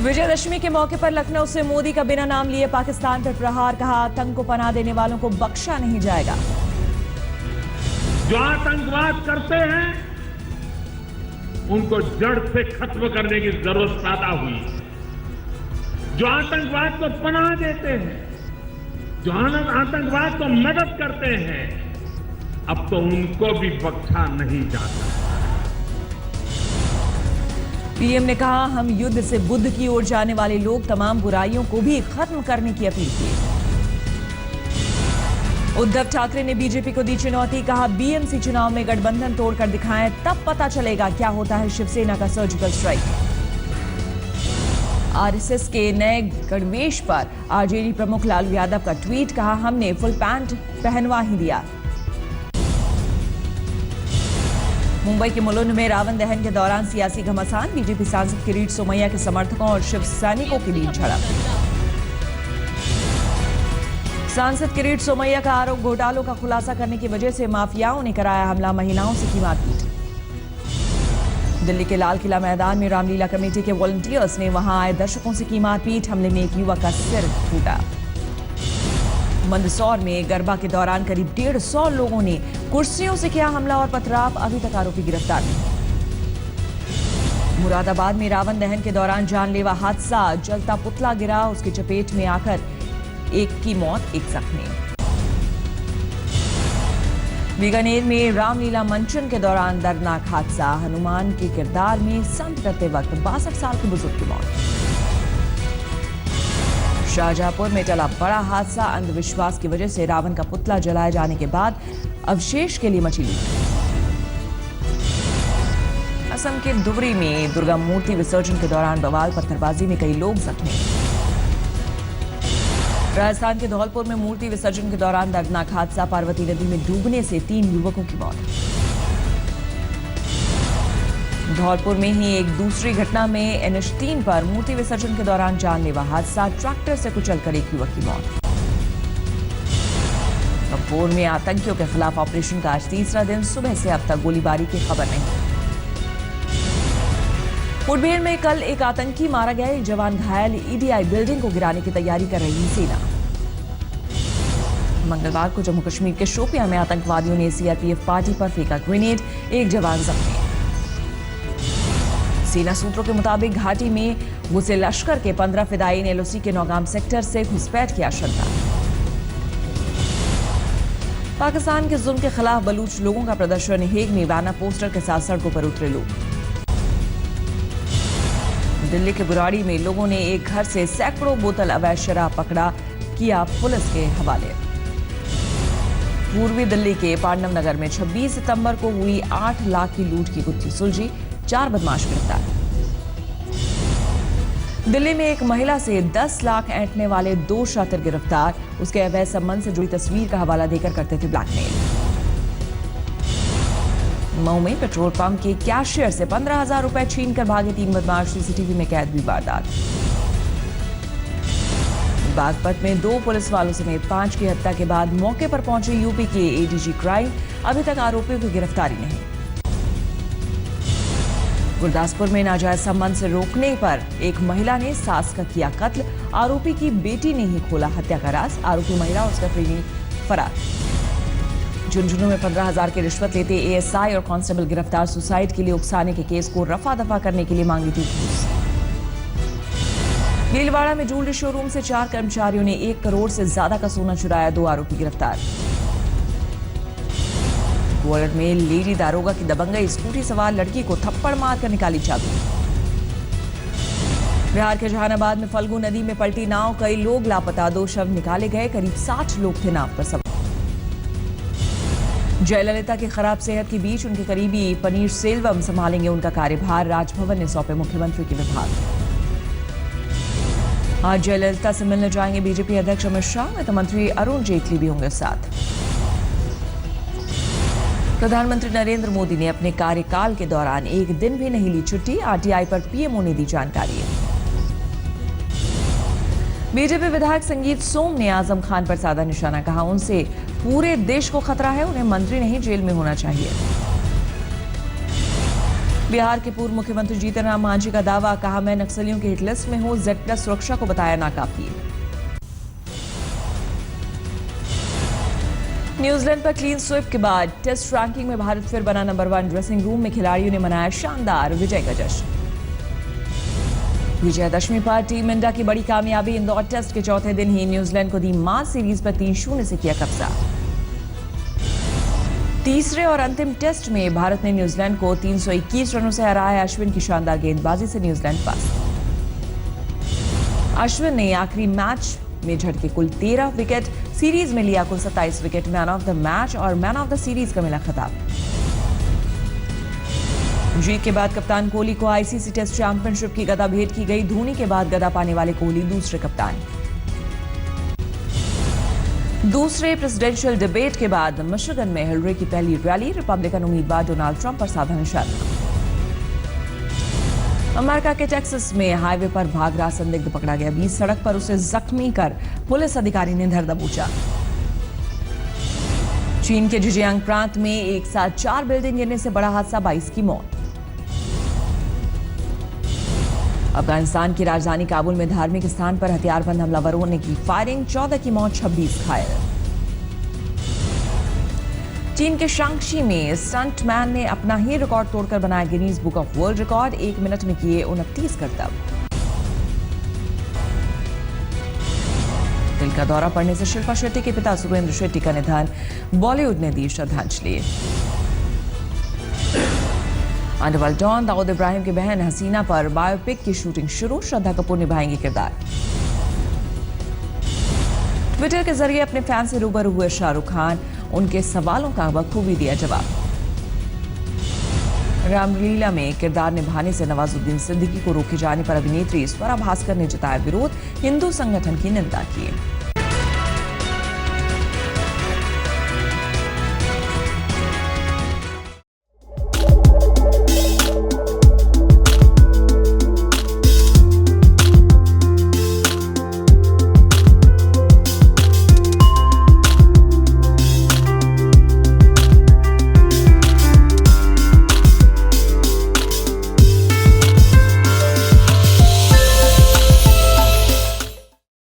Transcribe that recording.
विजयदशमी के मौके पर लखनऊ से मोदी का बिना नाम लिए पाकिस्तान पर प्रहार, कहा आतंक को पनाह देने वालों को बख्शा नहीं जाएगा। जो आतंकवाद करते हैं उनको जड़ से खत्म करने की जरूरत पैदा हुई। जो आतंकवाद को पनाह देते हैं, जो आतंकवाद को मदद करते हैं, अब तो उनको भी बख्शा नहीं जाता। पीएम ने कहा हम युद्ध से बुद्ध की ओर जाने वाले लोग तमाम बुराइयों को भी खत्म करने की अपील की। उद्धव ठाकरे ने बीजेपी को दी चुनौती, कहा बीएमसी चुनाव में गठबंधन तोड़कर दिखाएं, तब पता चलेगा क्या होता है शिवसेना का सर्जिकल स्ट्राइक। आरएसएस के नए गणवेश पर आरजेडी प्रमुख लालू यादव का ट्वीट, कहा हमने फुल पैंट पहनवा ही दिया। मुंबई के मुलुंड में रावण दहन के दौरान सियासी घमासान, बीजेपी सांसद किरीट सोमैया के समर्थकों और शिव सैनिकों के बीच झड़प। सांसद किरीट सोमैया का आरोप, घोटालों का खुलासा करने की वजह से माफियाओं ने कराया हमला, महिलाओं से की मारपीट। दिल्ली के लाल किला मैदान में रामलीला कमेटी के वॉलंटियर्स ने वहां आए दर्शकों से की मारपीट, हमले में एक युवक का सिर फूटा। मंदसौर में गरबा के दौरान करीब 150 लोगों ने कुर्सियों से किया हमला और पथराव, अभी तक आरोपी गिरफ्तार नहीं। मुरादाबाद में रावण दहन के दौरान जानलेवा हादसा, जलता पुतला गिरा, उसकी चपेट में आकर एक की मौत, एक जख्मी। बीकानेर में रामलीला मंचन के दौरान दर्दनाक हादसा, हनुमान के किरदार में संत करते वक्त 62 साल के बुजुर्ग की मौत। शाहजहांपुर में टला बड़ा हादसा, अंधविश्वास की वजह से रावण का पुतला जलाए जाने के बाद अवशेष के लिए मची लूट। असम के धुबरी में दुर्गा मूर्ति विसर्जन के दौरान बवाल, पत्थरबाजी में कई लोग जख्मी। राजस्थान के धौलपुर में मूर्ति विसर्जन के दौरान दर्दनाक हादसा, पार्वती नदी में डूबने से 3 युवकों की मौत। धौलपुर में ही एक दूसरी घटना में NH3 पर मूर्ति विसर्जन के दौरान जानलेवा हादसा, ट्रैक्टर से कुचलकर एक युवक की मौत। कपूर में आतंकियों के खिलाफ ऑपरेशन का आज तीसरा दिन, सुबह से अब तक गोलीबारी की खबर नहीं। मुठभेड़ में कल एक आतंकी मारा गया, एक जवान घायल, EDI बिल्डिंग को गिराने की तैयारी कर रही सेना। मंगलवार को जम्मू कश्मीर के शोपियां में आतंकवादियों ने CRPF पार्टी पर फेंका ग्रेनेड, एक जवान जख्मी। सेना सूत्रों के मुताबिक घाटी में घुसे लश्कर के 15 फिदायीन LOC के नौगाम सेक्टर से घुसपैठ की आशंका। पाकिस्तान के जुल्म के खिलाफ बलूच लोगों का प्रदर्शन, हेग में बैनर पोस्टर के साथ सड़कों पर उतरे लोग। दिल्ली के बुराड़ी में लोगों ने एक घर से सैकड़ों बोतल अवैध शराब पकड़ा, किया पुलिस के हवाले। पूर्वी दिल्ली के पांडव नगर में 26 सितंबर को हुई 8 लाख की लूट की गुत्थी सुलझी, 4 बदमाश गिरफ्तार। दिल्ली में एक महिला से 10 लाख ऐंठने वाले 2 शातिर गिरफ्तार, उसके अवैध संबंध से जुड़ी तस्वीर का हवाला देकर करते थे ब्लैकमेल। मऊ में पेट्रोल पंप के कैशियर से 15,000 रुपए छीनकर भागे 3 बदमाश, CCTV में कैद हुई वारदात। बागपत में 2 पुलिस वालों समेत 5 की हत्या के बाद मौके पर पहुंचे यूपी के ADG क्राइम, अभी तक आरोपियों की गिरफ्तारी नहीं। गुरदासपुर में नाजायज संबंध से रोकने पर एक महिला ने सास का किया कत्ल, आरोपी की बेटी ने ही खोला हत्या का राज, आरोपी महिला और उसका प्रेमी फरार। झुंझुनू में 15,000 की रिश्वत लेते ASI और कांस्टेबल गिरफ्तार, सुसाइड के लिए उकसाने के केस को रफा दफा करने के लिए मांगी थी घूस। भीलवाड़ा में ज्वेलरी शोरूम से 4 कर्मचारियों ने 1 करोड़ से ज्यादा का सोना चुराया, 2 आरोपी गिरफ्तार। ग्वालियर में लेडी दारोगा की दबंगई, स्कूटी सवार लड़की को थप्पड़ मारकर निकाली चाबी। बिहार के जहानाबाद में फल्गु नदी में पलटी नाव, कई लोग लापता, 2 शव निकाले गए, करीब 60 लोग थे नाव पर सवार। जयललिता की खराब सेहत के बीच उनके करीबी पनीर सेल्वम संभालेंगे उनका कार्यभार, राजभवन ने सौंपे मुख्यमंत्री के विभाग। आज जयललिता से मिलने जाएंगे बीजेपी अध्यक्ष अमित शाह, वित्त मंत्री अरुण जेटली भी होंगे साथ। प्रधानमंत्री नरेंद्र मोदी ने अपने कार्यकाल के दौरान एक दिन भी नहीं ली छुट्टी, RTI पर पीएमओ ने दी जानकारी। बीजेपी विधायक संगीत सोम ने आजम खान पर साधा निशाना, कहा उनसे पूरे देश को खतरा है, उन्हें मंत्री नहीं जेल में होना चाहिए। बिहार के पूर्व मुख्यमंत्री जीतन राम मांझी का दावा, कहा मैं नक्सलियों के हिट लिस्ट में हूं, Z+ सुरक्षा को बताया नाकाफी। न्यूजीलैंड पर क्लीन स्वीप के बाद टेस्ट रैंकिंग में भारत फिर बना नंबर 1। ड्रेसिंग रूम में खिलाड़ियों ने मनाया शानदार विजय का जश्न। विजयदशमी पर टीम इंडिया की बड़ी कामयाबी, इंदौर टेस्ट के चौथे दिन ही न्यूजीलैंड को दी मां सीरीज पर 3-0 से किया कब्जा। तीसरे और अंतिम टेस्ट में भारत ने न्यूजीलैंड को 321 रनों से हराया। अश्विन की शानदार गेंदबाजी से न्यूजीलैंड पास। अश्विन ने आखिरी मैच में झटके कुल 13 विकेट, सीरीज में लिया कुल 27 wicket. Man of the match और मैन ऑफ द सीरीज का मिला खिताब। जीत के बाद कप्तान कोहली को आईसीसी टेस्ट चैंपियनशिप की गदा भेंट की गई। धोनी के बाद गदा पाने वाले कोहली दूसरे कप्तान। दूसरे प्रेसिडेंशियल डिबेट के बाद मिशिगन में हिलरी की पहली रैली, रिपब्लिकन उम्मीदवार डोनाल्ड ट्रंप पर साधा निशाना। अमेरिका के टेक्सास में हाईवे पर भाग रहा संदिग्ध पकड़ा गया। 20 सड़क पर उसे जख्मी कर पुलिस अधिकारी ने धर दबोचा। चीन के जिजियांग प्रांत में एक साथ 4 बिल्डिंग गिरने से बड़ा हादसा, 22 की मौत। अफगानिस्तान की राजधानी काबुल में धार्मिक स्थान पर हथियारबंद हमलावरों ने की फायरिंग, 14 की मौत, 26 घायल। चीन के शांक्षी में स्टंटमैन ने अपना ही रिकॉर्ड तोड़कर बनाया Guinness book of world record, 1 minute में किए 29 करतब। दिल का दौरा पड़ने से शिल्पा शेट्टी के पिता सुरेंद्र शेट्टी का निधन, बॉलीवुड ने दी श्रद्धांजलि। अंडरवर्ल्ड डॉन दाऊद इब्राहिम की बहन हसीना पर बायोपिक की शूटिंग शुरू, श्रद्धा कपूर निभाएंगी किरदार। ट्विटर के जरिए अपने फैन से रूबरू हुए शाहरुख खान, उनके सवालों का बखूबी दिया जवाब। रामलीला में किरदार निभाने से नवाजुद्दीन सिद्दीकी को रोके जाने पर अभिनेत्री स्वरा भास्कर ने जताया विरोध, हिंदू संगठन की निंदा की।